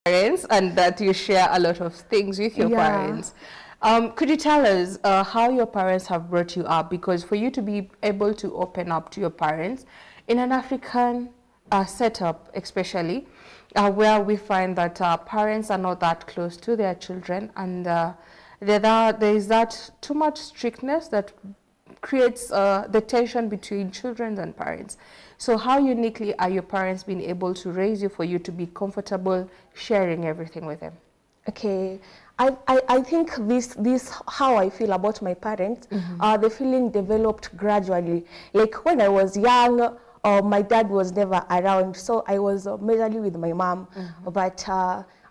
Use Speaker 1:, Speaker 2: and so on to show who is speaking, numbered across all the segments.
Speaker 1: parents and that you share a lot of things with your parents. Could you tell us how your parents have brought you up? Because for you to be able to open up to your parents in an African setup, especially where we find that parents are not that close to their children, and there is that too much strictness that creates the tension between children and parents. So how uniquely are your parents being able to raise you for you to be comfortable sharing everything with them?
Speaker 2: Okay, I think this how I feel about my parents, the feeling developed gradually. Like when I was young, my dad was never around, so I was majorly with my mom. But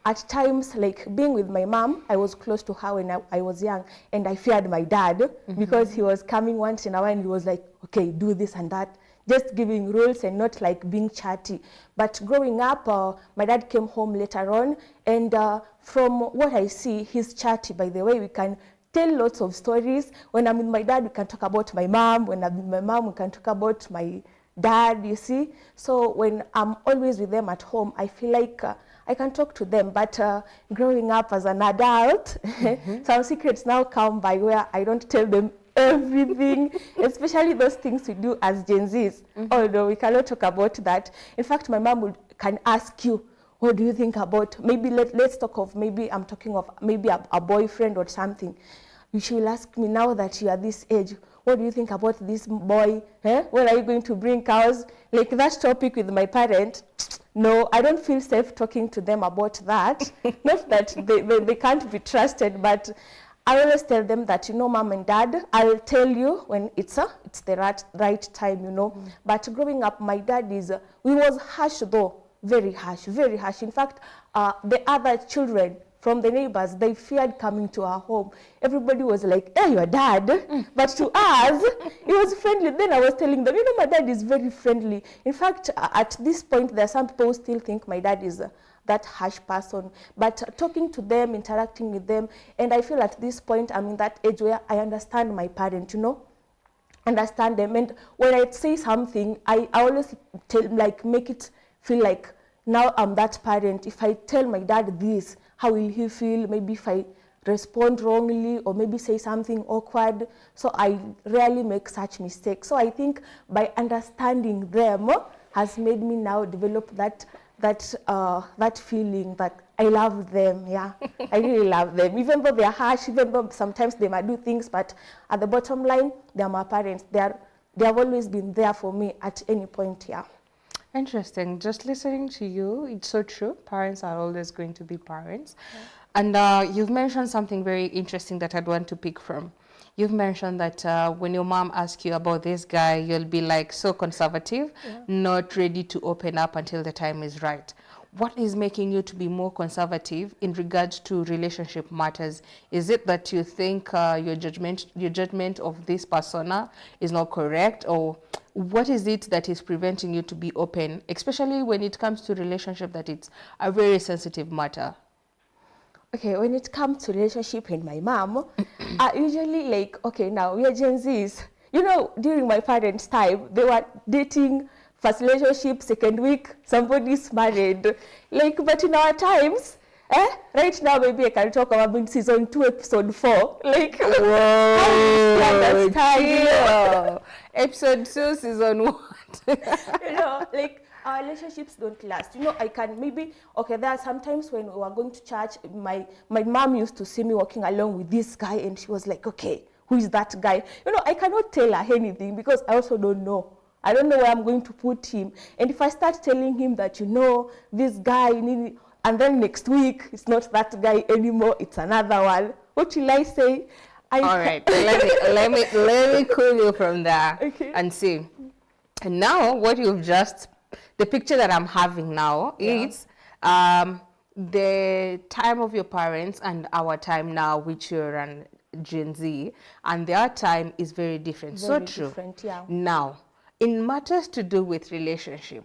Speaker 2: at times, like being with my mom, I was close to her when I was young, and I feared my dad because he was coming once in a while and he was like, okay, do this and that, just giving rules and not like being chatty. But growing up, my dad came home later on, and from what I see, he's chatty. By the way, we can tell lots of stories. When I'm with my dad, we can talk about my mom. When I'm with my mom, we can talk about my dad, you see. So when I'm always with them at home, I feel like I can talk to them. But growing up as an adult, some secrets now come by where I don't tell them everything, especially those things we do as Gen Zs. Although we cannot talk about that. In fact, my mom can ask you, what do you think about, maybe let's talk of, maybe I'm talking of maybe a boyfriend or something. She will ask me, now that you are this age, what do you think about this boy? When are you going to bring cows? Like that topic with my parent, no, I don't feel safe talking to them about that. Not that they can't be trusted, but I always tell them that, you know, mom and dad, I'll tell you when it's the right time, you know. But growing up, my dad we was harsh though, very harsh, very harsh. In fact, the other children from the neighbors, they feared coming to our home. Everybody was like, hey, your dad. But to us, he was friendly. Then I was telling them, you know, my dad is very friendly. In fact, at this point, there are some people who still think my dad is that harsh person. But talking to them, interacting with them, and I feel at this point, I'm in that age where I understand my parent, you know, understand them. And when I say something, I always make it feel like now I'm that parent. If I tell my dad this, how will he feel? Maybe if I respond wrongly or maybe say something awkward. So I rarely make such mistakes. So I think by understanding them has made me now develop that feeling that I love them. Yeah, I really love them. Even though they are harsh, even though sometimes they might do things, but at the bottom line, they are my parents. They have always been there for me at any point. Yeah.
Speaker 1: Interesting. Just listening to you, it's so true. Parents are always going to be parents. And you've mentioned something very interesting that I'd want to pick from. You've mentioned that when your mom asks you about this guy, you'll be like so conservative, not ready to open up until the time is right. What is making you to be more conservative in regards to relationship matters? Is it that you think your judgment of this persona is not correct, or what is it that is preventing you to be open, especially when it comes to relationship that it's a very sensitive matter?
Speaker 2: Okay, when it comes to relationship and my mom, I usually like, okay, now we are Gen Zs. You know, during my parents' time, they were dating, first relationship, second week, somebody's married. Like, but in our times, right now maybe I can talk about season 2, episode 4. Like,
Speaker 1: whoa, episode 2, season 1.
Speaker 2: You know, like, our relationships don't last. You know, I can maybe, okay, there are sometimes when we were going to church, my mom used to see me walking along with this guy, and she was like, okay, who is that guy? You know, I cannot tell her anything because I also don't know. I don't know where I'm going to put him. And if I start telling him that, you know, this guy, and then next week, it's not that guy anymore, it's another one, what will I say?
Speaker 1: All right, let me cool you from there and see. And now what you've just, the picture that I'm having now is the time of your parents and our time now, which you're an Gen Z, and their time is very different.
Speaker 2: Very
Speaker 1: so true.
Speaker 2: Different, yeah.
Speaker 1: Now, in matters to do with relationship,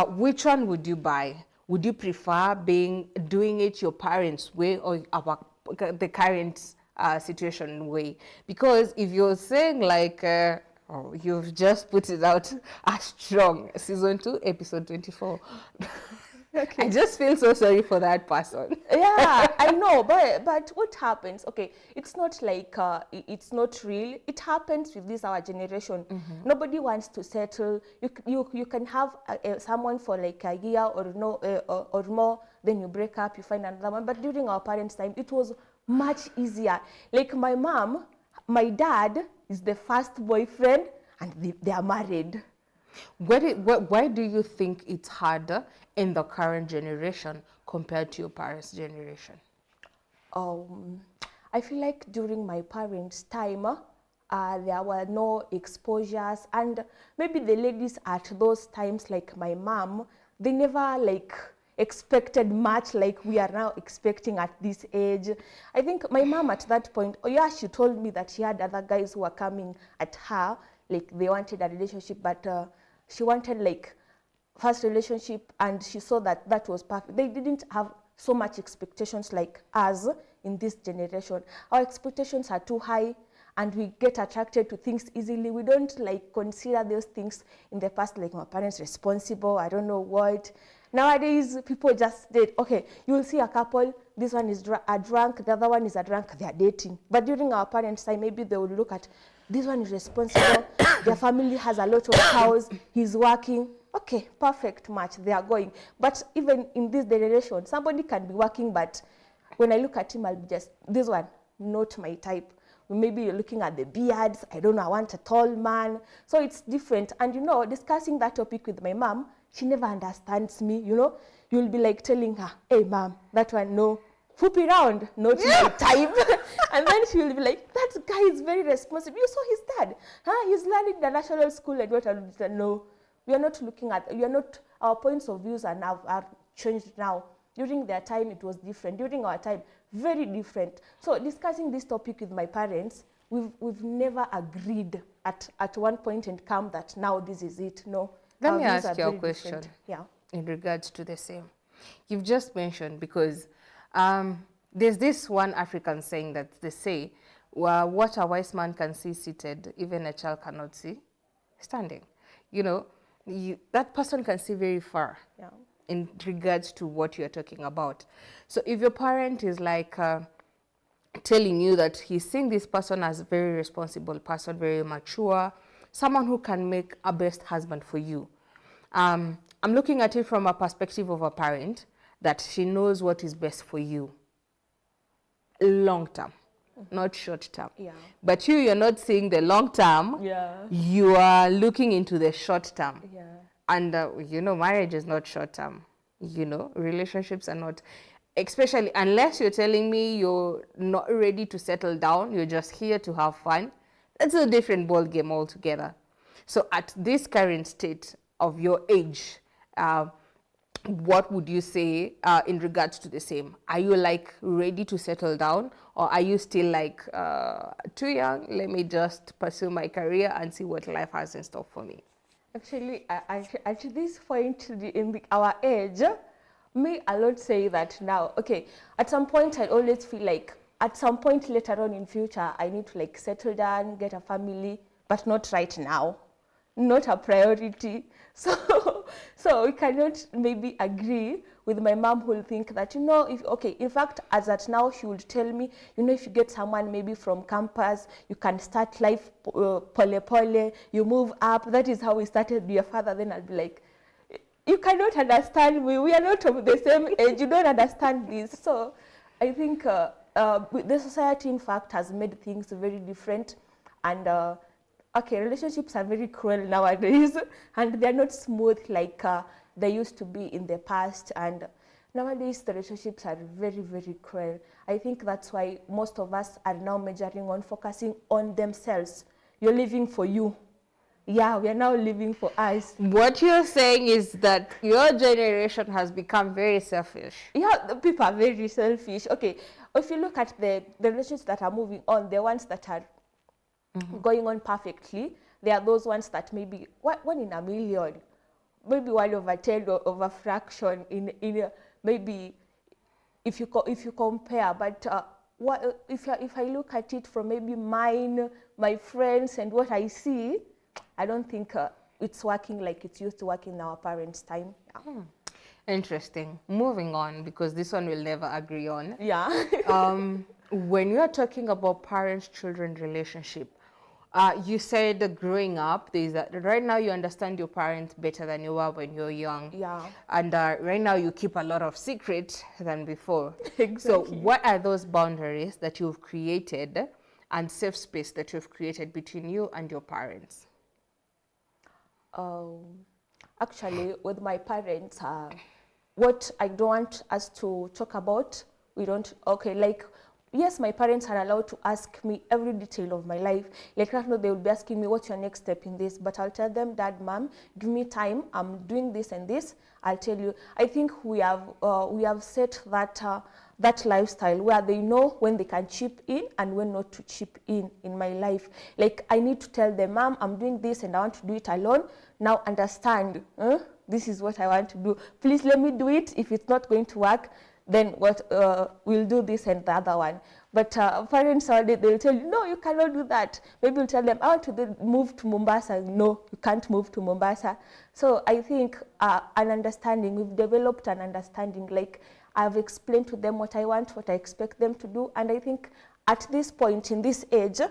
Speaker 1: which one would you buy? Would you prefer doing it your parents' way or the current situation way? Because if you're saying like, you've just put it out as strong, season 2, episode 24.
Speaker 2: Okay.
Speaker 1: I just feel so sorry for that person.
Speaker 2: Yeah, I know, but what happens? Okay, it's not like it's not real. It happens with this our generation. Nobody wants to settle. You can have someone for like a year or no or more, then you break up, you find another one. But during our parents' time, it was much easier. Like my mom, my dad is the first boyfriend, and they are married.
Speaker 1: Why do you think it's harder in the current generation compared to your parents' generation?
Speaker 2: um, I feel like during my parents' time, there were no exposures, and maybe the ladies at those times, like my mom, they never like expected much like we are now expecting at this age. I think my mom at that point, oh yeah, she told me that she had other guys who were coming at her, like they wanted a relationship, but she wanted like first relationship, and she saw that that was perfect. They didn't have so much expectations like us in this generation. Our expectations are too high, and we get attracted to things easily. We don't like consider those things in the past, like my parents responsible, I don't know what. Nowadays, people just date. Okay, you will see a couple, this one is a drunk, the other one is a drunk, they are dating. But during our parents' time, maybe they would look at, this one is responsible, their family has a lot of house, he's working. Okay, perfect match, they are going. But even in this generation, somebody can be working, but when I look at him, I'll be just, this one, not my type. Maybe you're looking at the beards, I don't know, I want a tall man. So it's different. And you know, discussing that topic with my mom, she never understands me, you know. You'll be like telling her, hey mom, that one, no. Fupi round, not my type. And then she will be like, that guy is very responsible. You saw his dad. Huh? He's learning the national school and what. No, we are not looking at, we are not, our points of views are now are changed now. During their time, it was different. During our time, very different. So discussing this topic with my parents, we've never agreed at one point and come that now this is it. No.
Speaker 1: Let me
Speaker 2: views
Speaker 1: ask
Speaker 2: are
Speaker 1: you a
Speaker 2: very
Speaker 1: question
Speaker 2: different. Yeah.
Speaker 1: in regards to the same. You've just mentioned, because there's this one African saying that they say, well, what a wise man can see seated, even a child cannot see standing. You know, that person can see very far.
Speaker 2: Yeah.
Speaker 1: In regards to what you're talking about. So if your parent is like telling you that he's seeing this person as a very responsible person, very mature, someone who can make a best husband for you. I'm looking at it from a perspective of a parent, that she knows what is best for you long term, not short term.
Speaker 2: Yeah.
Speaker 1: But you're not seeing the long term.
Speaker 2: Yeah.
Speaker 1: You are looking into the short term.
Speaker 2: Yeah.
Speaker 1: And, you know, marriage is not short term. You know, relationships are not, especially unless you're telling me you're not ready to settle down, you're just here to have fun. That's a different ball game altogether. So at this current state of your age, what would you say in regards to the same? Are you like ready to settle down, or are you still like too young? Let me just pursue my career and see what life has in store for me.
Speaker 2: Actually, at this point in our age, me alone say that now, okay, at some point I always feel like at some point later on in future, I need to like settle down, get a family, but not right now, not a priority. So we cannot maybe agree with my mom, who will think that, you know, if, okay, in fact, as at now, she would tell me, you know, if you get someone maybe from campus, you can start life pole, you move up. That is how we started your father. Then I'll be like, you cannot understand me. We are not of the same age. You don't understand this. So I think the society, in fact, has made things very different. And okay, relationships are very cruel nowadays, and they're not smooth like they used to be in the past. And nowadays, the relationships are very, very cruel. I think that's why most of us are now majoring on focusing on themselves. You're living for you. Yeah, we are now living for us.
Speaker 1: What you're saying is that your generation has become very selfish.
Speaker 2: Yeah, the people are very selfish. Okay, if you look at the relationships that are moving on, the ones that are going on perfectly, there are those ones that maybe one in a million, maybe 1/10 or of a fraction in maybe if you compare. But if I look at it from maybe mine, my friends, and what I see, I don't think it's working like it used to work in our parents' time. Yeah.
Speaker 1: Interesting. Moving on, because this one we'll never agree on.
Speaker 2: Yeah.
Speaker 1: When you are talking about parents-children relationship, you said that growing up, there's that right now you understand your parents better than you were when you were young.
Speaker 2: Yeah.
Speaker 1: And right now you keep a lot of secrets than before.
Speaker 2: Exactly.
Speaker 1: So what are those boundaries that you've created and safe space that you've created between you and your parents?
Speaker 2: Actually, with my parents, what I don't want us to talk about, we don't, okay, like, yes, my parents are allowed to ask me every detail of my life. Like right now, they will be asking me, what's your next step in this? But I'll tell them, Dad, Mom, give me time. I'm doing this and this. I'll tell you. I think we have set that lifestyle where they know when they can chip in and when not to chip in my life. Like I need to tell them, Mom, I'm doing this and I want to do it alone. Now understand, this is what I want to do. Please let me do it. If it's not going to work, then what we'll do this and the other one. But parents all day, they'll tell you, no, you cannot do that. Maybe you'll tell them, I want to move to Mombasa. No, you can't move to Mombasa. So I think an understanding, we've developed an understanding, like I've explained to them what I want, what I expect them to do. And I think at this point in this age,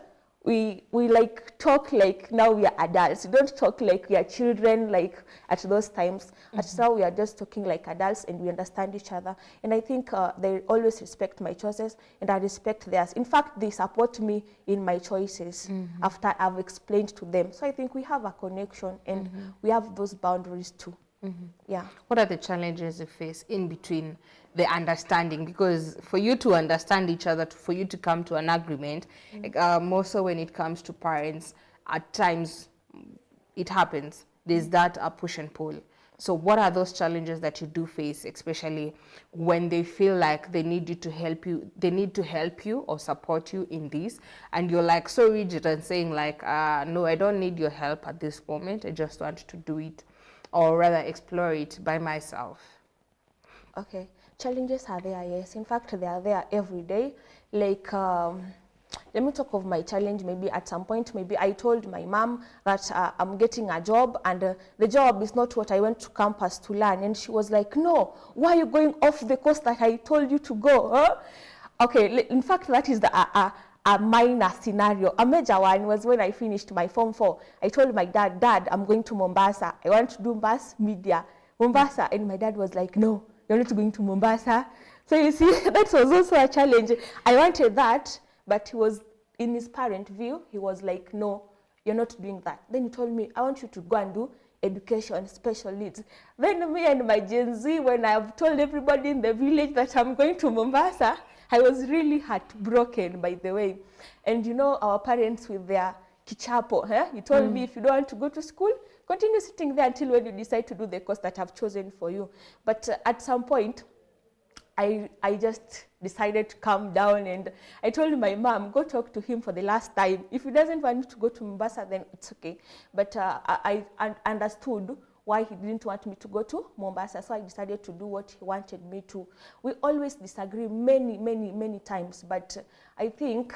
Speaker 2: we like talk like now we are adults. We don't talk like we are children like at those times. At now we are just talking like adults and we understand each other. And I think they always respect my choices and I respect theirs. In fact, they support me in my choices after I've explained to them. So I think we have a connection and we have those boundaries too. Yeah.
Speaker 1: What are the challenges you face in between the understanding? Because for you to understand each other, for you to come to an agreement, like, more so when it comes to parents, at times it happens. There's that push and pull. So what are those challenges that you do face, especially when they feel like they need you to help you, they need to help you or support you in this, and you're like so rigid and saying like, no, I don't need your help at this moment. I just want to do it, or rather explore it by myself.
Speaker 2: Okay, challenges are there, yes. In fact, they are there every day. Like, let me talk of my challenge. Maybe at some point, maybe I told my mom that I'm getting a job and the job is not what I went to campus to learn. And she was like, no, why are you going off the course that I told you to go? Huh? Okay, in fact, that is a minor scenario. A major one was when I finished my Form 4. I told my dad, Dad, I'm going to Mombasa. I want to do mass media. Mombasa. And my dad was like, no, you're not going to Mombasa. So you see, that was also a challenge. I wanted that, but he was, in his parent view, he was like, no, you're not doing that. Then he told me, I want you to go and do education, special needs. Then me and my Gen Z, when I've told everybody in the village that I'm going to Mombasa, I was really heartbroken, by the way. And you know, our parents with their kichapo, he told me, if you don't want to go to school, continue sitting there until when you decide to do the course that I've chosen for you. But at some point, I just decided to calm down and I told my mom, go talk to him for the last time. If he doesn't want to go to Mombasa, then it's okay. But I understood why he didn't want me to go to Mombasa, so I decided to do what he wanted me to. We always disagree many times, but I think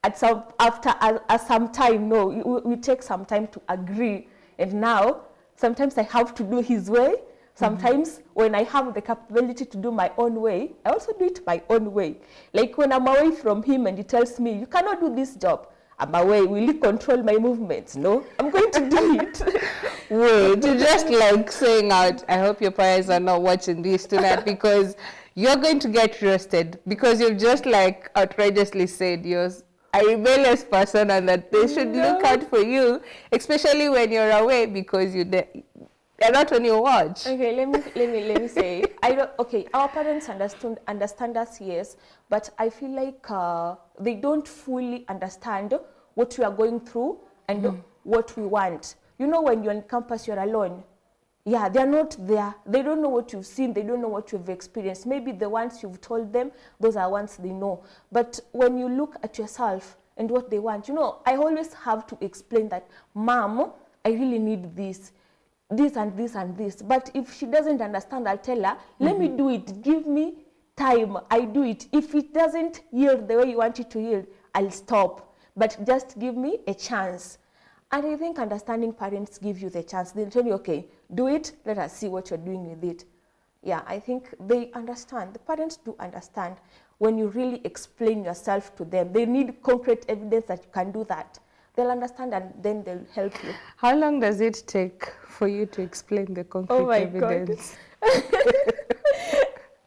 Speaker 2: after some time, no, we take some time to agree. And now, sometimes I have to do his way. Sometimes when I have the capability to do my own way, I also do it my own way. Like when I'm away from him and he tells me, you cannot do this job, I'm away. Will you control my movements? No, I'm going to do it.
Speaker 1: Wait, you're just like saying out, I hope your parents are not watching this tonight because you're going to get roasted because you've just like outrageously said you're a rebellious person and that they should look out for you, especially when you're away because they're not on your watch.
Speaker 2: Okay, let me say, okay, our parents understand us, yes, but I feel like they don't fully understand what we are going through and what we want. You know, when you're on campus, you're alone. Yeah, they're not there. They don't know what you've seen. They don't know what you've experienced. Maybe the ones you've told them, those are ones they know. But when you look at yourself and what they want, you know, I always have to explain that, Mom, I really need this and this and this. But if she doesn't understand, I'll tell her, let me do it. Give me time. I do it. If it doesn't yield the way you want it to yield, I'll stop. But just give me a chance. And I think understanding parents give you the chance. They'll tell you, okay, do it. Let us see what you're doing with it. Yeah, I think they understand. The parents do understand when you really explain yourself to them. They need concrete evidence that you can do that. They'll understand and then they'll help you.
Speaker 1: How long does it take for you to explain the
Speaker 2: Oh
Speaker 1: concrete
Speaker 2: my God.
Speaker 1: evidence?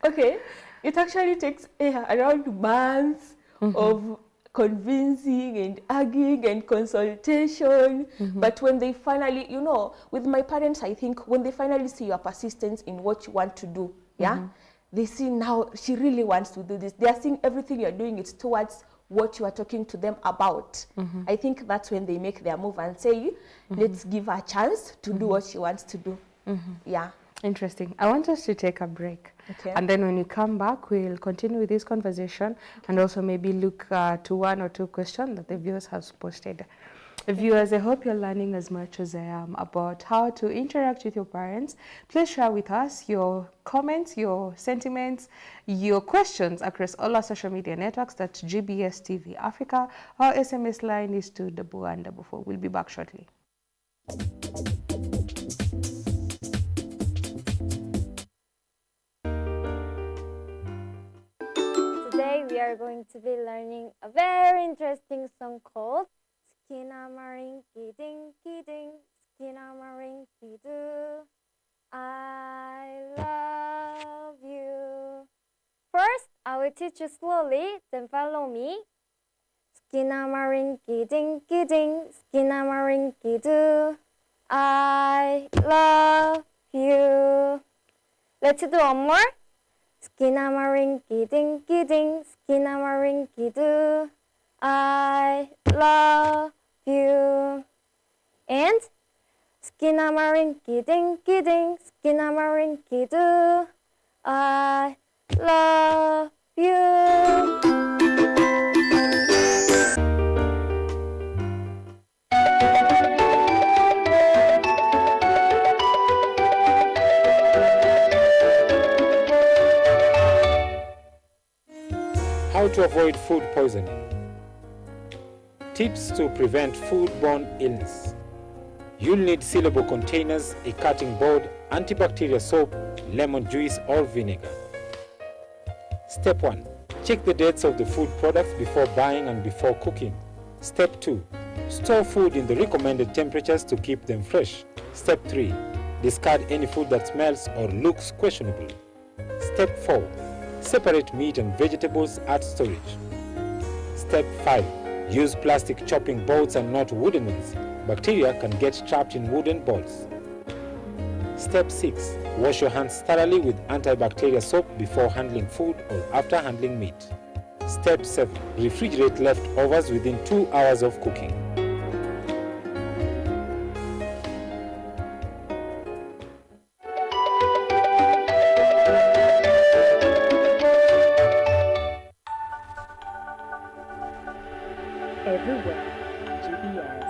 Speaker 2: Okay, it actually takes around months of convincing and arguing and consultation. But when they finally, you know, with my parents, I think when they finally see your persistence in what you want to do, yeah, they see now she really wants to do this. They are seeing everything you're doing, it's towards what you are talking to them about. I think that's when they make their move and say, let's give her a chance to do what she wants to do. Yeah.
Speaker 1: Interesting. I want us to take a break.
Speaker 2: Okay.
Speaker 1: And then when you come back, we'll continue with this conversation and also maybe look to one or two questions that the viewers have posted. Viewers, I hope you're learning as much as I am about how to interact with your parents. Please share with us your comments, your sentiments, your questions across all our social media networks. That's GBS TV Africa. Our SMS line is 2144. We'll be back shortly.
Speaker 3: Today we are going to be learning a very interesting song called Skinamarinky Dinky Ding, Skinamarinky Doo. I love you. First, I will teach you slowly, then follow me. Skinamarinky Dinky Ding, Skinamarinky Doo. I love you. Let's do one more. Skinamarinky Dinky Ding, Skinamarinky Doo. I love you. And Skinamarinky Dinky Ding, Skinamarinky Doo. I love you.
Speaker 4: How to avoid food poisoning. Tips to prevent foodborne illness. You'll need sealable containers, a cutting board, antibacterial soap, lemon juice or vinegar. Step 1. Check the dates of the food products before buying and before cooking. Step 2. Store food in the recommended temperatures to keep them fresh. Step 3. Discard any food that smells or looks questionable. Step 4. Separate meat and vegetables at storage. Step 5. Use plastic chopping boards and not wooden ones. Bacteria can get trapped in wooden bowls. Step 6. Wash your hands thoroughly with antibacterial soap before handling food or after handling meat. Step 7. Refrigerate leftovers within 2 hours of cooking.
Speaker 5: Everywhere, GBS.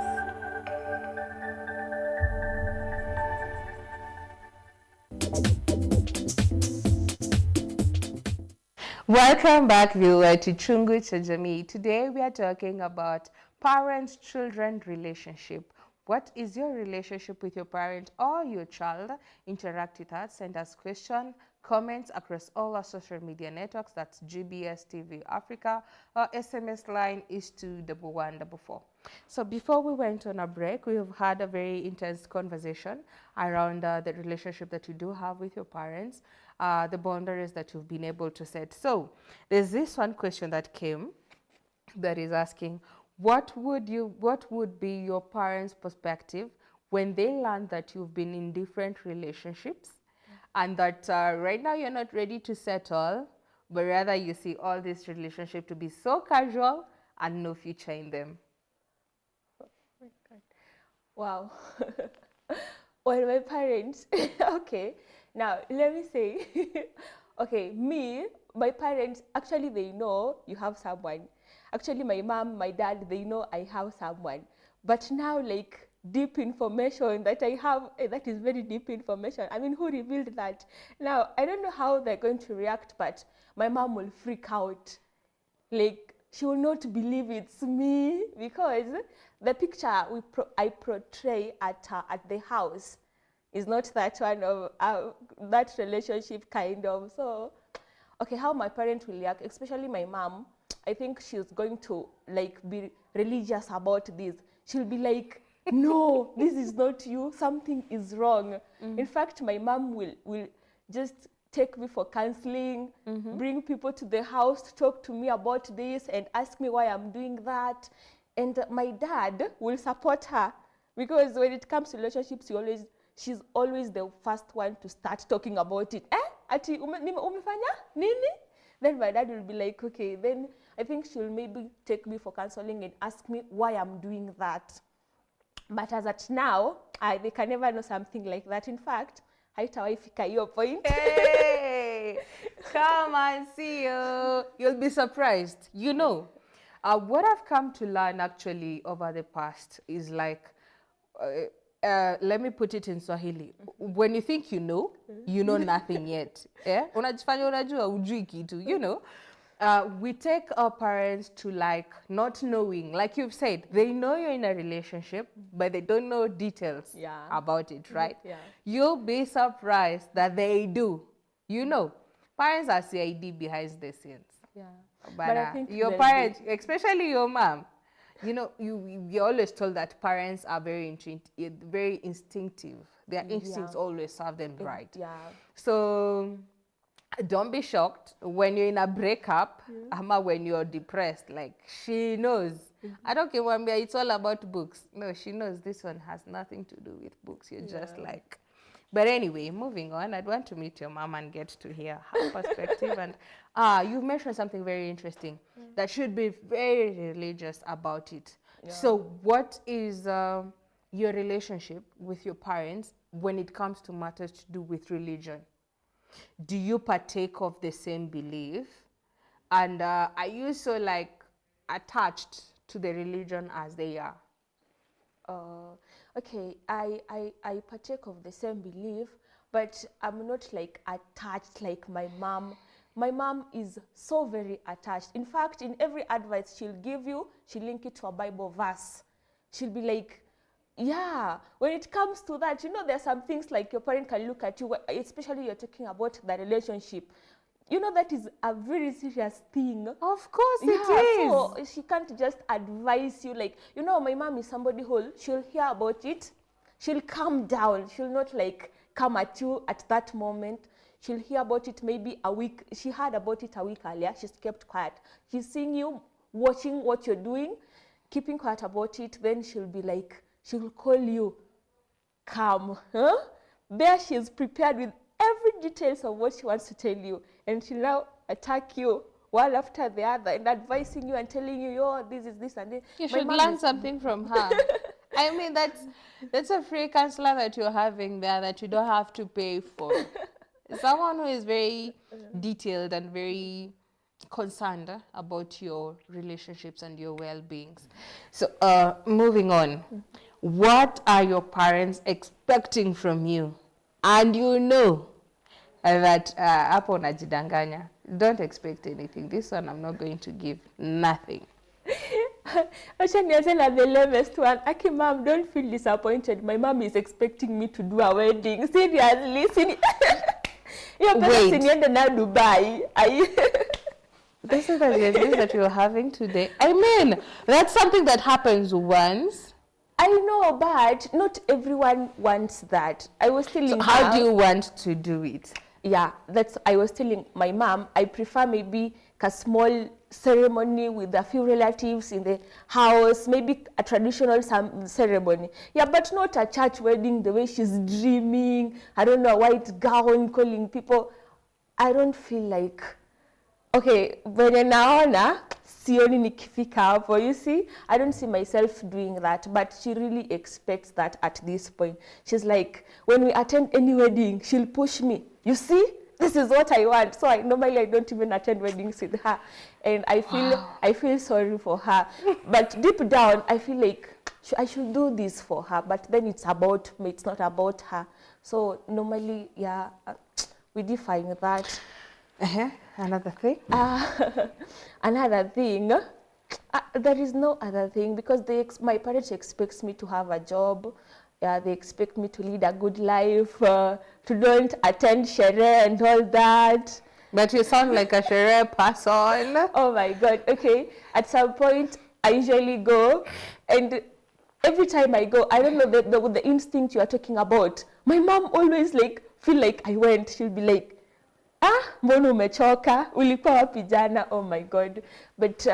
Speaker 1: Welcome back, viewer, to Chungu to Jamii. Today we are talking about parent-children relationship. What is your relationship with your parent or your child? Interact with us, send us questions, comments across all our social media networks. That's GBS TV Africa. Our SMS line is 2144. So before we went on a break, we've had a very intense conversation around the relationship that you do have with your parents, the boundaries that you've been able to set. So there's this one question that came that is asking, what would be your parents' perspective when they learn that you've been in different relationships and that right now you're not ready to settle, but rather you see all this relationship to be so casual and no future in them?
Speaker 2: Wow. Well, my parents, okay, now let me say, okay, my parents, actually they know you have someone. Actually, my mom, my dad, they know I have someone. But now, like, deep information that I have, that is very deep information. I mean, who revealed that? Now, I don't know how they're going to react, but my mom will freak out. Like, she will not believe it's me because the picture I portray at the house, is not that one of that relationship kind of. So, okay, how my parents will react, especially my mom, I think she's going to like be religious about this. She'll be like, no, this is not you, something is wrong. In fact, my mom will just take me for counseling, bring people to the house to talk to me about this and ask me why I'm doing that. And my dad will support her, because when it comes to relationships, she's always the first one to start talking about it. Ati umefanya nini? Then my dad will be like, okay, then I think she'll maybe take me for counseling and ask me why I'm doing that. But as at now, they can never know something like that. In fact, haitawahi fika hiyo point.
Speaker 1: Hey, come and see you. You'll be surprised. You know, what I've come to learn actually over the past is like, let me put it in Swahili. When you think you know nothing yet. Yeah? Unajifanya unajua hujui kitu, you know. We take our parents to like not knowing, like you've said, they know you're in a relationship, but they don't know details about it, right?
Speaker 2: Yeah.
Speaker 1: You'll be surprised that they do. You know, parents are CID behind the scenes.
Speaker 2: Yeah.
Speaker 1: But
Speaker 2: I think
Speaker 1: your parents, especially your mom, you know, you're always told that parents are very instinctive. Their instincts always serve them right.
Speaker 2: Yeah.
Speaker 1: So don't be shocked when you're in a breakup, ama when you're depressed. Like, she knows. I don't care, Wambia, it's all about books. No, she knows this one has nothing to do with books. You're just like... But anyway, moving on, I'd want to meet your mom and get to hear her perspective. And you've mentioned something very interesting, that should be very religious about it. So what is your relationship with your parents when it comes to matters to do with religion? Do you partake of the same belief? And are you so like attached to the religion as they are?
Speaker 2: Okay, I partake of the same belief, but I'm not like attached like my mom. My mom is so very attached. In fact, in every advice she'll give you, she'll link it to a Bible verse. She'll be like, yeah, when it comes to that, you know, there are some things like your parent can look at you, especially you're talking about the relationship. You know, that is a very serious thing.
Speaker 1: Of course it is.
Speaker 2: So she can't just advise you. Like, you know, my mom is somebody who, she'll hear about it, she'll calm down. She'll not like come at you at that moment. She'll hear about it maybe a week. She heard about it a week earlier. She's kept quiet. She's seeing you, watching what you're doing, keeping quiet about it. Then she'll be like, she'll call you, come. Huh? There she's prepared with every details of what she wants to tell you, and she'll now attack you one after the other and advising you and telling you, oh, this is this and this.
Speaker 1: You should learn something from her. I mean, that's a free counselor that you're having there that you don't have to pay for. Someone who is very detailed and very concerned about your relationships and your well-beings. So moving on, what are your parents expecting from you? And you know that hapo unajidanganya. Don't expect anything. This one I'm not going to give nothing.
Speaker 2: The lamest one. Aki, mom, don't feel disappointed. My mom is expecting me to do a wedding. Seriously. Your parents in Dubai.
Speaker 1: This is the news that you're having today. I mean, that's something that happens once.
Speaker 2: I know, but not everyone wants that. I was telling her.
Speaker 1: How do you want to do it?
Speaker 2: Yeah, I was telling my mom, I prefer maybe a small ceremony with a few relatives in the house, maybe a traditional ceremony. Yeah, but not a church wedding the way she's dreaming. I don't know, a white gown, calling people. I don't feel like, okay, venye naona, sioni nikifika hapo, you see? I don't see myself doing that, but she really expects that at this point. She's like, when we attend any wedding, she'll push me. You see? This is what I want. So normally I don't even attend weddings with her. And I feel sorry for her. But deep down, I feel like I should do this for her. But then it's about me, it's not about her. So normally, yeah, we define that.
Speaker 1: Another thing?
Speaker 2: Another thing, there is no other thing, because my parents expect me to have a job, Yeah, they expect me to lead a good life, to don't attend sherehe and all that.
Speaker 1: But you sound like a sherehe person.
Speaker 2: Oh my God, okay. At some point, I usually go, and every time I go, I don't know, the instinct you are talking about, my mom always like feel like I went. She'll be like, mbona umechoka? Ulikuwa wapi jana? Oh my God. But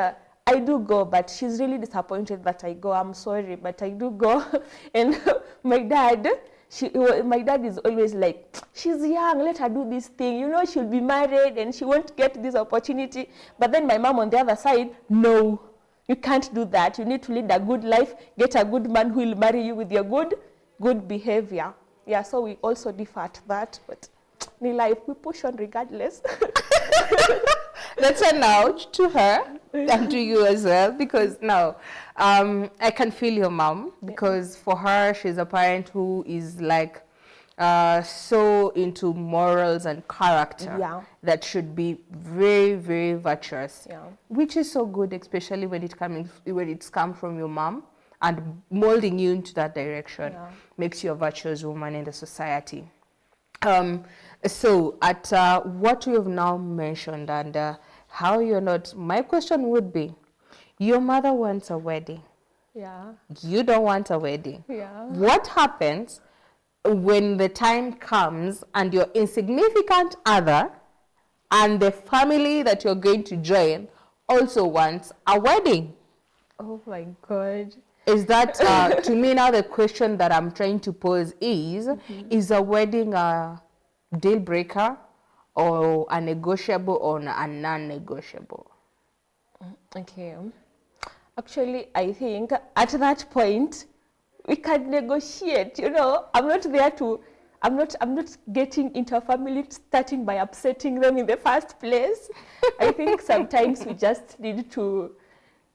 Speaker 2: I do go, but she's really disappointed that I go. I'm sorry, but I do go. And my dad is always like, she's young, let her do this thing. You know, she'll be married and she won't get this opportunity. But then my mom on the other side, no, you can't do that. You need to lead a good life, get a good man who will marry you with your good behavior. Yeah, so we also differ at that, but in life, we push on regardless.
Speaker 1: That's an ouch to her and to you as well, because now I can feel your mom, because for her, she's a parent who is like so into morals and character that should be very, very virtuous, which is so good, especially when it's come from your mom, and molding you into that direction makes you a virtuous woman in the society. So at what you have now mentioned and how you're not, my question would be, your mother wants a wedding.
Speaker 2: Yeah.
Speaker 1: You don't want a wedding.
Speaker 2: Yeah.
Speaker 1: What happens when the time comes and your insignificant other and the family that you're going to join also wants a wedding?
Speaker 2: Oh my God.
Speaker 1: Is that, to me now the question that I'm trying to pose is a wedding a deal breaker or a negotiable or a non-negotiable?
Speaker 2: Okay. Actually, I think at that point, we can negotiate. You know, I'm not getting into a family starting by upsetting them in the first place. I think sometimes we just need to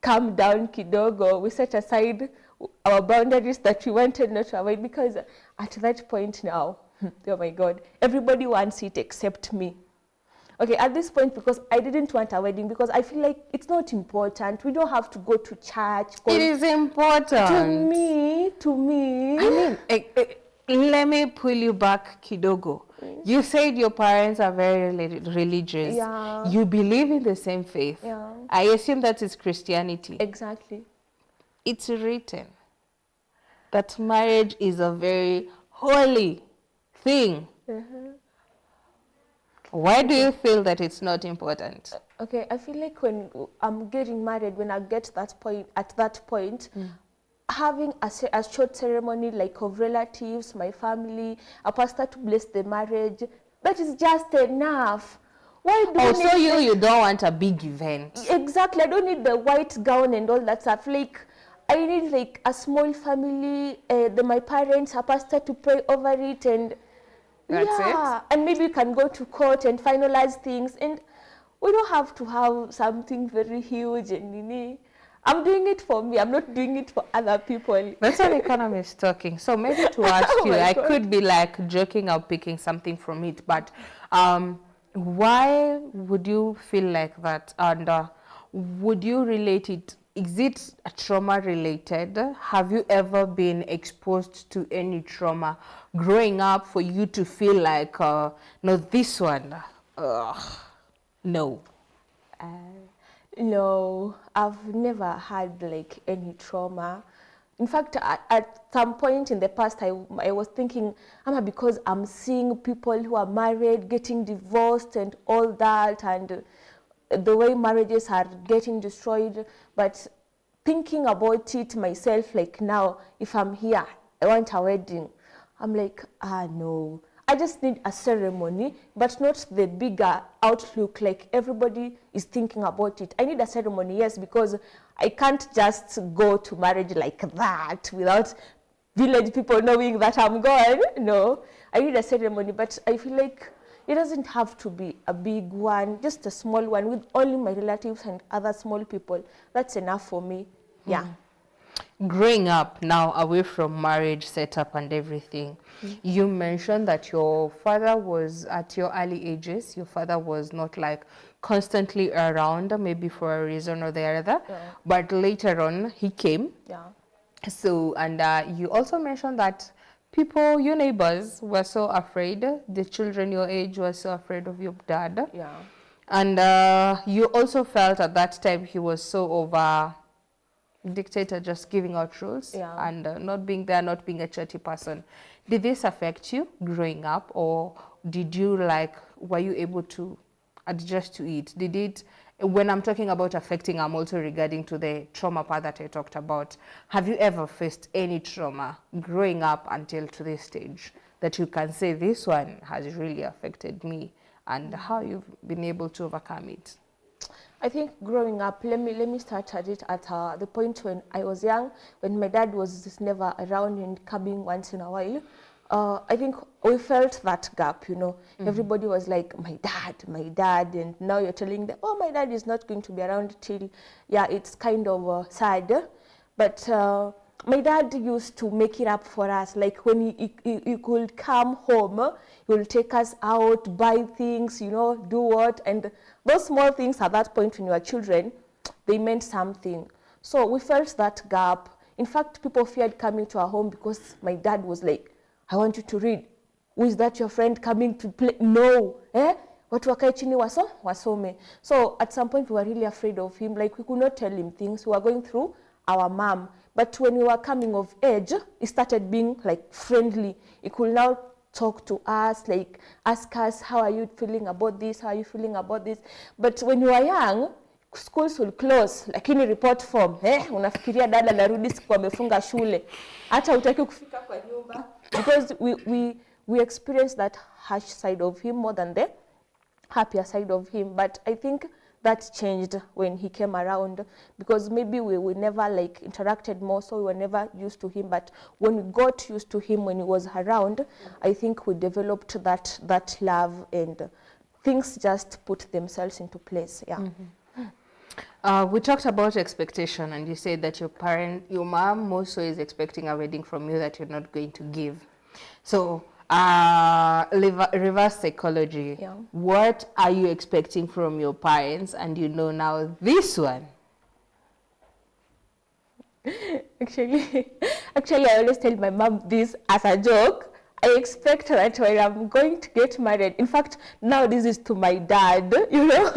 Speaker 2: calm down kidogo. We set aside our boundaries that we wanted not to avoid, because at that point now, oh my God, everybody wants it except me. Okay, at this point, because I didn't want a wedding, because I feel like it's not important. We don't have to go to church.
Speaker 1: It is important.
Speaker 2: To me.
Speaker 1: I mean, let me pull you back kidogo. You said your parents are very religious.
Speaker 2: Yeah.
Speaker 1: You believe in the same faith.
Speaker 2: Yeah.
Speaker 1: I assume that is Christianity.
Speaker 2: Exactly.
Speaker 1: It's written that marriage is a very holy thing. Why do you feel that it's not important?
Speaker 2: Okay, I feel like when I'm getting married, when I get at that point, having a short ceremony like of relatives, my family, a pastor to bless the marriage, that is just enough. Why do
Speaker 1: you don't want a big event?
Speaker 2: Exactly, I don't need the white gown and all that stuff. Like, I need like a small family, my parents, a pastor to pray over it, and
Speaker 1: that's it.
Speaker 2: And maybe you can go to court and finalize things, and we don't have to have something very huge and I'm doing it for me. I'm not doing it for other people.
Speaker 1: That's an economist talking. So maybe to ask you, I could be like joking or picking something from it, but why would you feel like that? And would you relate it? Is it trauma related? Have you ever been exposed to any trauma growing up for you to feel like, no, this one, no?
Speaker 2: No, I've never had like any trauma. In fact, at some point in the past, I was thinking, because I'm seeing people who are married getting divorced and all that, and the way marriages are getting destroyed. But thinking about it myself, like now, if I'm here, I want a wedding, I'm like, no. I just need a ceremony, but not the bigger outlook, like everybody is thinking about it. I need a ceremony, yes, because I can't just go to marriage like that without village people knowing that I'm gone. No, I need a ceremony, but I feel like it doesn't have to be a big one, just a small one with only my relatives and other small people. That's enough for me, yeah.
Speaker 1: Growing up now, away from marriage setup and everything, you mentioned that your father was, at your early ages, your father was not like constantly around, maybe for a reason or the other, but later on he came.
Speaker 2: Yeah.
Speaker 1: So, and you also mentioned that people, your neighbors were so afraid. The children your age were so afraid of your dad.
Speaker 2: Yeah.
Speaker 1: And you also felt at that time he was so over dictator, just giving out rules,
Speaker 2: Yeah.
Speaker 1: and not being there, not being a chatty person. Did this affect you growing up, or did you were you able to adjust to it? Did it, when I'm talking about affecting, I'm also regarding to the trauma part that I talked about. Have you ever faced any trauma growing up until to this stage that you can say this one has really affected me, and how you've been able to overcome it?
Speaker 2: I think growing up, let me start at it at the point when I was young, when my dad was just never around and coming once in a while. I think we felt that gap, you know. Everybody was like, my dad, and now you're telling them, oh, my dad is not going to be around till, yeah, it's kind of sad. But my dad used to make it up for us. Like when he could come home, he will take us out, buy things, you know, do what. And those small things at that point when you were children, they meant something. So we felt that gap. In fact, people feared coming to our home because my dad was like, I want you to read. Who is that your friend coming to play? No. Watu wakae chini wasome. So at some point we were really afraid of him. Like we could not tell him things. We were going through our mom. But when we were coming of age, he started being like friendly. He could now talk to us, like ask us, how are you feeling about this? How are you feeling about this? But when you were young, schools will close, lakini report form, unafikiria dada narudi siku amefunga shule. Hata hutaki kufika kwa nyumba. Because we experienced that harsh side of him more than the happier side of him. But I think that changed when he came around, because maybe we never like interacted more, so we were never used to him. But when we got used to him when he was around, I think we developed that love, and things just put themselves into place. Yeah.
Speaker 1: We talked about expectation, and you said that your mom also is expecting a wedding from you that you're not going to give. So reverse psychology.
Speaker 2: Yeah.
Speaker 1: What are you expecting from your parents? And you know now this one.
Speaker 2: Actually, I always tell my mom this as a joke. I expect that when I'm going to get married, in fact, now this is to my dad, you know.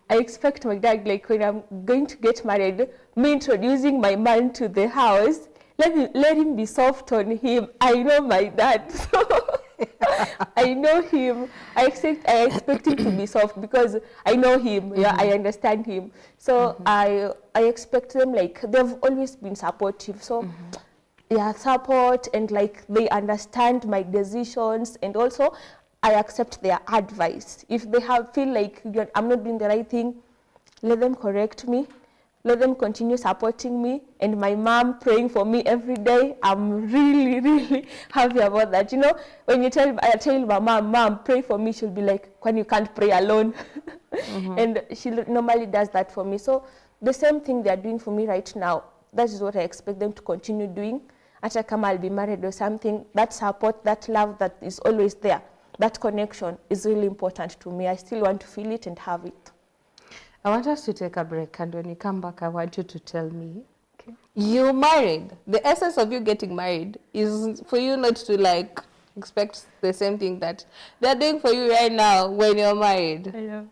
Speaker 2: I expect my dad, like when I'm going to get married, me introducing my man to the house, let him be soft on him. I know my dad, so I know him. I expect him to be soft because I know him. Yeah, I understand him. So I expect them, like they've always been supportive. So yeah, support, and like they understand my decisions, and also I accept their advice. If they feel like I'm not doing the right thing, let them correct me. Let them continue supporting me, and my mom praying for me every day. I'm really, really happy about that. You know, when I tell my mom, pray for me, she'll be like, when you can't pray alone. And she normally does that for me. So the same thing they're doing for me right now, that is what I expect them to continue doing. After come, I'll be married or something. That support, that love that is always there, that connection is really important to me. I still want to feel it and have it.
Speaker 1: I want us to take a break, and when you come back, I want you to tell me, you're married. The essence of you getting married is for you not to like expect the same thing that they're doing for you right now when you're married.
Speaker 2: I know.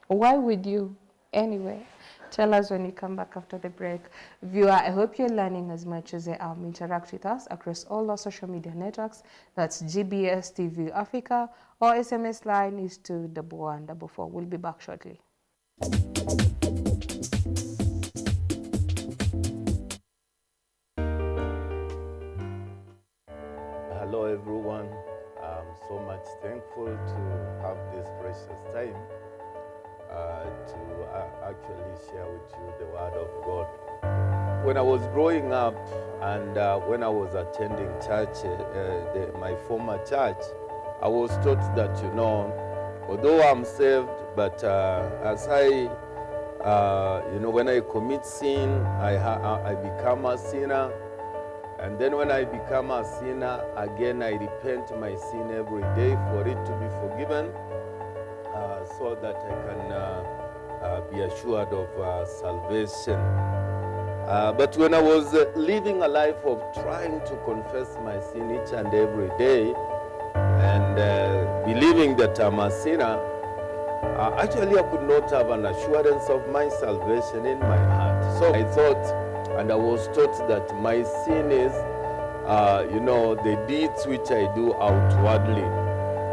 Speaker 1: Why would you? Anyway, tell us when you come back after the break. Viewer, I hope you're learning as much as I am. Interact with us across all our social media networks. That's GBS TV Africa, or SMS line is 21144. We'll be back shortly.
Speaker 6: Hello everyone, I'm so much thankful to have this precious time to actually share with you the Word of God. When I was growing up and when I was attending church, my former church, I was taught that, you know, although I'm saved, but as I, when I commit sin, I become a sinner. And then when I become a sinner, again, I repent my sin every day for it to be forgiven, so that I can be assured of salvation. But when I was living a life of trying to confess my sin each and every day and believing that I'm a sinner, actually I could not have an assurance of my salvation in my heart. So I thought, and I was taught that my sin is, the deeds which I do outwardly.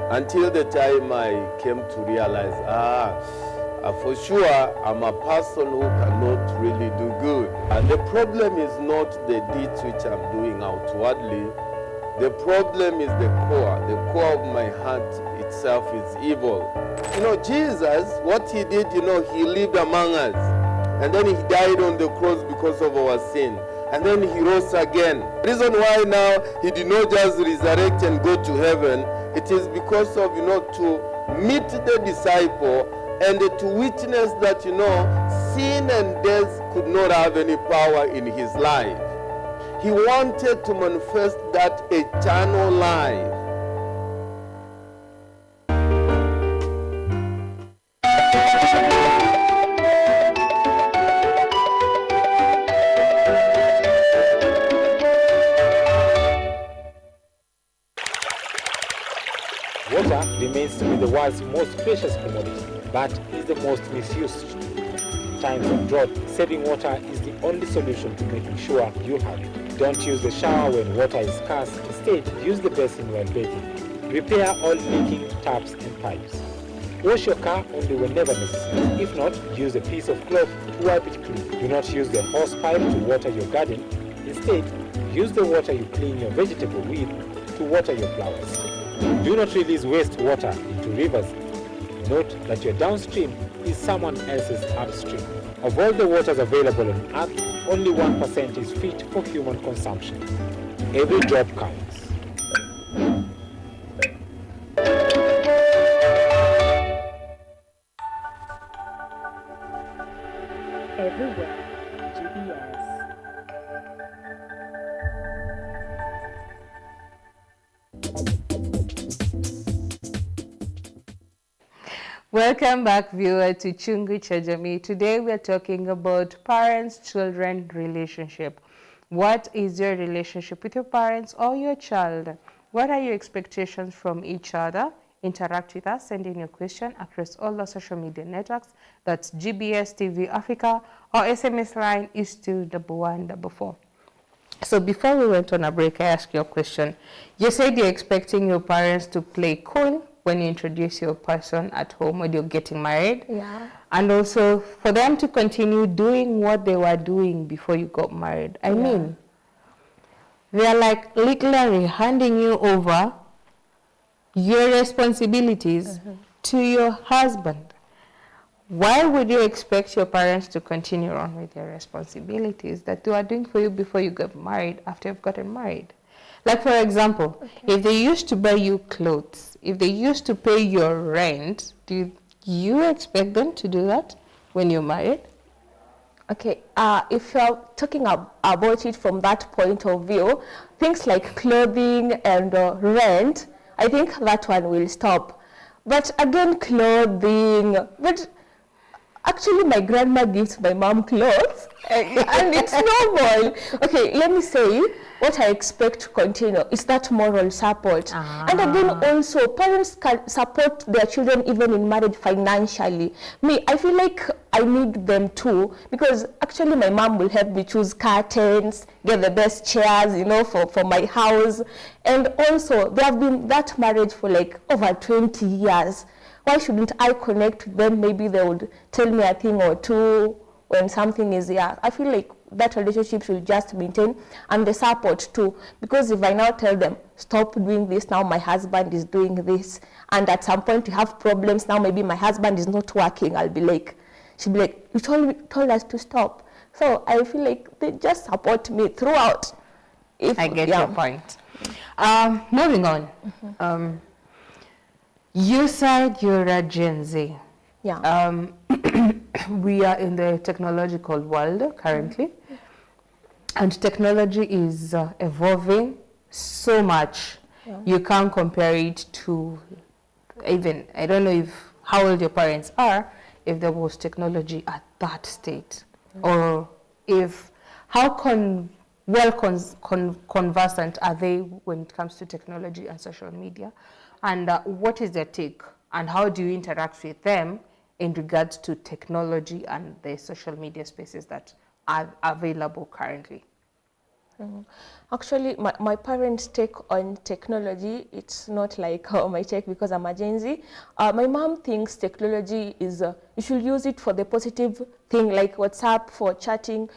Speaker 6: Until the time I came to realize, for sure, I'm a person who cannot really do good. And the problem is not the deeds which I'm doing outwardly. The problem is the core. The core of my heart itself is evil. Jesus, what he did, he lived among us. And then he died on the cross because of our sin. And then he rose again. The reason why now he did not just resurrect and go to heaven, it is because of, to meet the disciple and to witness that, sin and death could not have any power in his life. He wanted to manifest that eternal life.
Speaker 4: Water remains to be the world's most precious commodity, but is the most misused. In times of drought, saving water is the only solution to making sure you have it. Don't use the shower when water is scarce. Instead, use the basin while bathing. Repair all leaking taps and pipes. Wash your car only whenever necessary. If not, use a piece of cloth to wipe it clean. Do not use the hose pipe to water your garden. Instead, use the water you clean your vegetable with to water your flowers. Do not release wastewater into rivers. Note that your downstream is someone else's upstream. Of all the waters available on Earth, only 1% is fit for human consumption. Every drop counts.
Speaker 5: Everywhere. GBS.
Speaker 1: Welcome back, viewer, to Chungu cha Jamii. Today we are talking about parents-children relationship. What is your relationship with your parents or your child? What are your expectations from each other? Interact with us, send in your question across all the social media networks. That's GBS TV Africa, or SMS line is 21144. So before we went on a break, I asked you a question. You said you're expecting your parents to play cool when you introduce your person at home when you're getting married.
Speaker 2: Yeah.
Speaker 1: And also for them to continue doing what they were doing before you got married. I mean, they're like literally handing you over your responsibilities to your husband. Why would you expect your parents to continue on with their responsibilities that they were doing for you before you got married, after you've gotten married? Like, for example, if they used to buy you clothes, if they used to pay your rent, do you expect them to do that when you're married?
Speaker 2: Okay, if you're talking about it from that point of view, things like clothing and rent, I think that one will stop. But again, clothing, but actually my grandma gives my mom clothes and it's normal. Okay, let me say what I expect to continue is that moral support. And again, also parents can support their children even in marriage financially. Me, I feel like I need them too, because actually my mom will help me choose curtains, get the best chairs, for my house. And also they have been that marriage for like over 20 years. Why shouldn't I connect with them? Maybe they would tell me a thing or two when something is here. I feel like that relationship should just maintain, and the support too. Because if I now tell them, stop doing this, now my husband is doing this, and at some point we have problems, now maybe my husband is not working, she'll be like, you told us to stop. So I feel like they just support me throughout.
Speaker 1: I get your point. Moving on. You said you're a Gen Z.
Speaker 2: Yeah.
Speaker 1: We are in the technological world currently, and technology is evolving so much. You can't compare it to even, I don't know how old your parents are, if there was technology at that state, or if how conversant are they when it comes to technology and social media? And what is their take? And how do you interact with them in regards to technology and the social media spaces that are available currently?
Speaker 2: Actually, my parents' take on technology, it's not like my take because I'm a Gen Z. My mom thinks technology is, you should use it for the positive thing, like WhatsApp for chatting,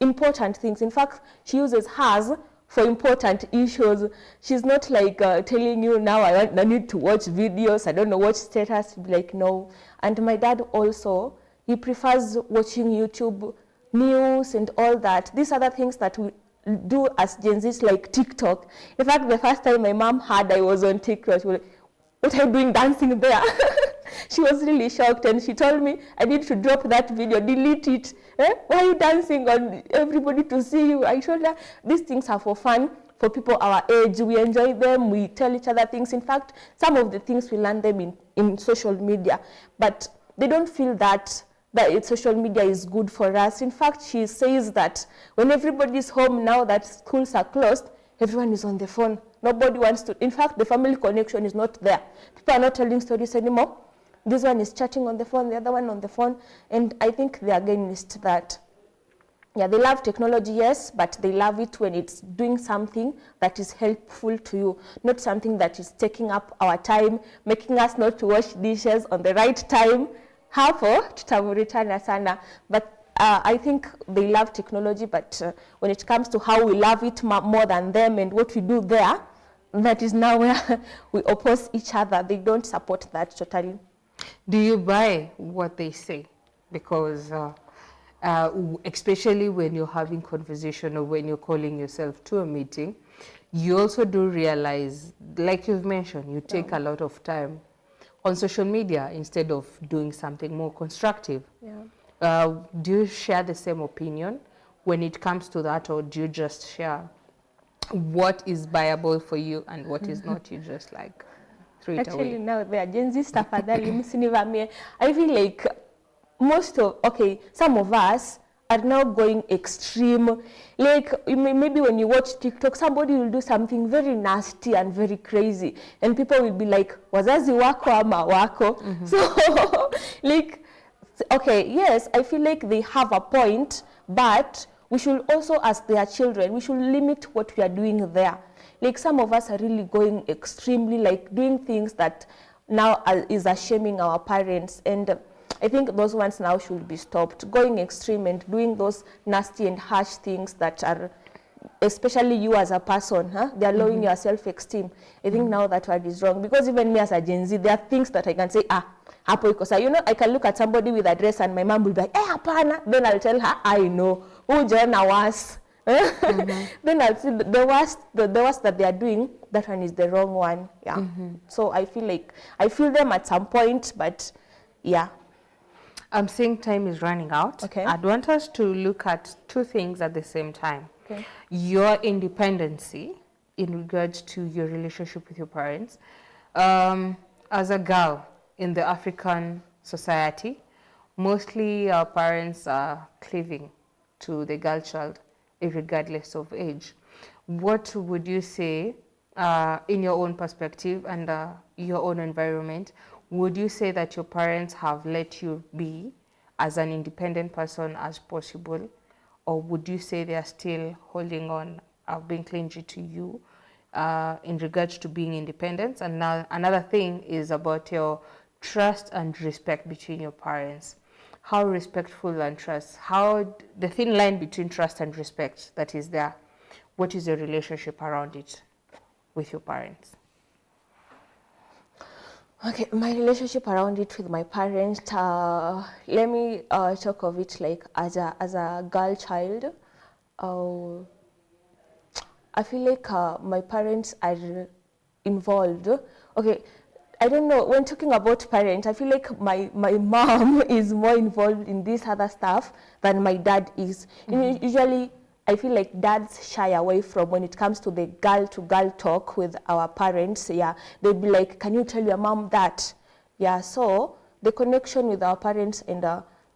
Speaker 2: important things. In fact, she uses hers for important issues. She's not like telling you now I need to watch videos, I don't know, watch status, like no. And my dad also, he prefers watching YouTube news and all that. These are the things that we do as Gen Zs, like TikTok. In fact, the first time my mom heard I was on TikTok, she was like, what are you doing dancing there? She was really shocked and she told me I need to drop that video, delete it. Why are you dancing on everybody to see you? I told her these things are for fun, for people our age. We enjoy them, we tell each other things. In fact, some of the things we learn them in social media, but they don't feel that social media is good for us. In fact, she says that when everybody is home now that schools are closed, everyone is on the phone. Nobody wants to, in fact, the family connection is not there. People are not telling stories anymore. This one is chatting on the phone, the other one on the phone, and I think they're against that. Yeah, they love technology, yes, but they love it when it's doing something that is helpful to you, not something that is taking up our time, making us not to wash dishes on the right time. Hapo tutavuritana sana, but I think they love technology, but when it comes to how we love it more than them and what we do there, that is now where we oppose each other. They don't support that totally.
Speaker 1: Do you buy what they say? Because especially when you're having conversation or when you're calling yourself to a meeting, you also do realize, like you've mentioned, you take a lot of time on social media instead of doing something more constructive. Yeah. Do you share the same opinion when it comes to that, or do you just share what is viable for you and what is not? You just like throw it away?
Speaker 2: Actually, now the Gen Z stuff I feel like some of us are now going extreme. Like maybe when you watch TikTok, somebody will do something very nasty and very crazy, and people will be like, wazazi wako ama wako. So like, okay, yes, I feel like they have a point, but we should also, as their children, we should limit what we are doing there. Like some of us are really going extremely, like doing things that now is shaming our parents, and I think those ones now should be stopped. Going extreme and doing those nasty and harsh things that are, especially you as a person, they are lowering your self-esteem. I think now that word is wrong, because even me as a Gen Z, there are things that I can say, hapo iko sawa. You know, I can look at somebody with a dress and my mom will be like, hapana. Then I'll tell her, I know. Ujona was. Then I'll see the worst that they are doing, that one is the wrong one. Yeah. So I feel them at some point, but yeah.
Speaker 1: I'm seeing time is running out.
Speaker 2: Okay.
Speaker 1: I'd want us to look at two things at the same time.
Speaker 2: Okay.
Speaker 1: Your independency in regards to your relationship with your parents. As a girl in the African society, mostly our parents are cleaving to the girl child, regardless of age. What would you say, in your own perspective and your own environment, would you say that your parents have let you be as an independent person as possible, or would you say they are still holding on, being clingy to you in regards to being independent? And now another thing is about your trust and respect between your parents. How respectful and trust, how the thin line between trust and respect that is there, what is your relationship around it with your parents?
Speaker 2: Okay, my relationship around it with my parents, let me talk of it like as a girl child. I feel like my parents are involved. Okay, I don't know, when talking about parents, I feel like my mom is more involved in this other stuff than my dad is. Usually, I feel like dads shy away from when it comes to the girl-to-girl talk with our parents. Yeah, they'd be like, can you tell your mom that? Yeah, so the connection with our parents and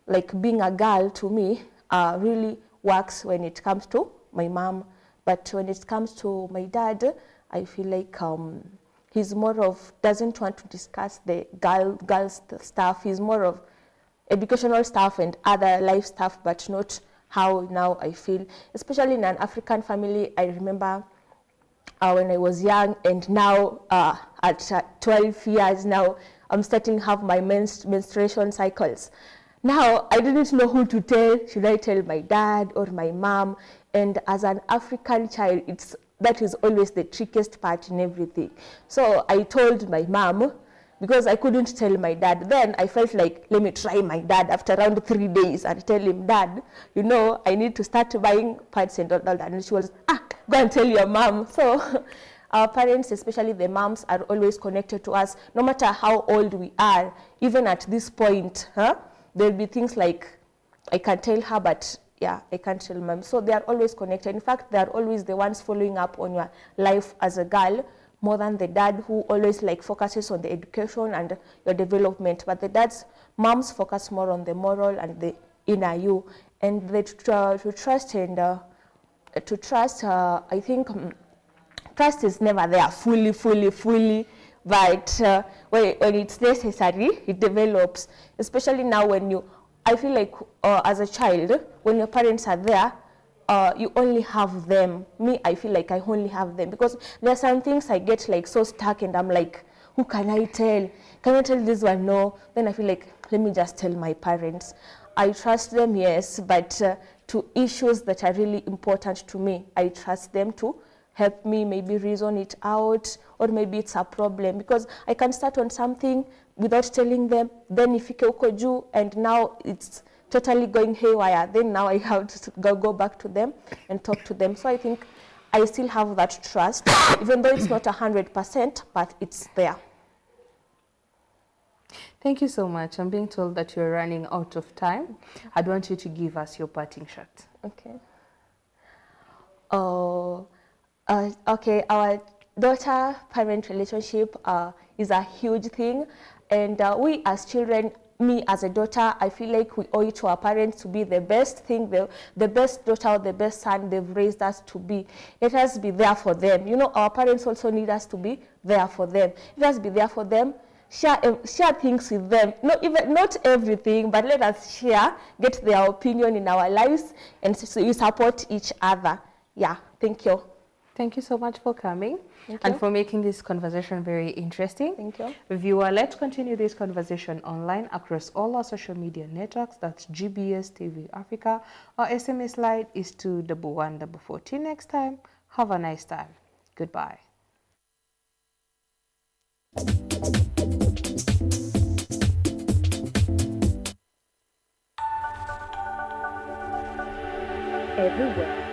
Speaker 2: like being a girl to me really works when it comes to my mom. But when it comes to my dad, I feel like he's more of, doesn't want to discuss the girls stuff. He's more of educational stuff and other life stuff, but not how now I feel. Especially in an African family, I remember when I was young, and now at 12 years now, I'm starting to have my menstruation cycles. Now, I didn't know who to tell. Should I tell my dad or my mom? And as an African child, that is always the trickiest part in everything. So I told my mom, because I couldn't tell my dad. Then I felt like, let me try my dad after around 3 days and tell him, Dad, you know, I need to start buying pads and all that. And she was, go and tell your mom. So our parents, especially the moms, are always connected to us, no matter how old we are. Even at this point, there'll be things like, I can tell her, but yeah, I can't tell mom. So they are always connected. In fact, they are always the ones following up on your life as a girl, more than the dad, who always like focuses on the education and your development. But the moms focus more on the moral and the inner you. And to trust and I think trust is never there fully. But when it's necessary, it develops. Especially now when I feel like as a child, when your parents are there, you only have them. Me, I feel like I only have them, because there are some things I get like so stuck, and I'm like, who can I tell? Can I tell this one? No. Then I feel like, let me just tell my parents. I trust them, yes, but to issues that are really important to me, I trust them to help me maybe reason it out, or maybe it's a problem, because I can start on something without telling them, then ifike uko juu, and now it's totally going haywire. Then now I have to go back to them and talk to them. So I think I still have that trust, even though it's not 100%, but it's there.
Speaker 1: Thank you so much. I'm being told that you're running out of time. I'd want you to give us your parting shot.
Speaker 2: Okay. Okay, our daughter-parent relationship is a huge thing. And we as children, me as a daughter, I feel like we owe it to our parents to be the best thing, the best daughter or the best son they've raised us to be. Let us be there for them. You know, our parents also need us to be there for them. Let us be there for them. Share things with them. Not everything, but let us share, get their opinion in our lives, and so we support each other. Yeah, thank you.
Speaker 1: Thank you so much for coming and for making this conversation very interesting.
Speaker 2: Thank you.
Speaker 1: Viewer, let's continue this conversation online across all our social media networks. That's GBS TV Africa. Our SMS line is 21144. Till next time, have a nice time. Goodbye.
Speaker 5: Everywhere.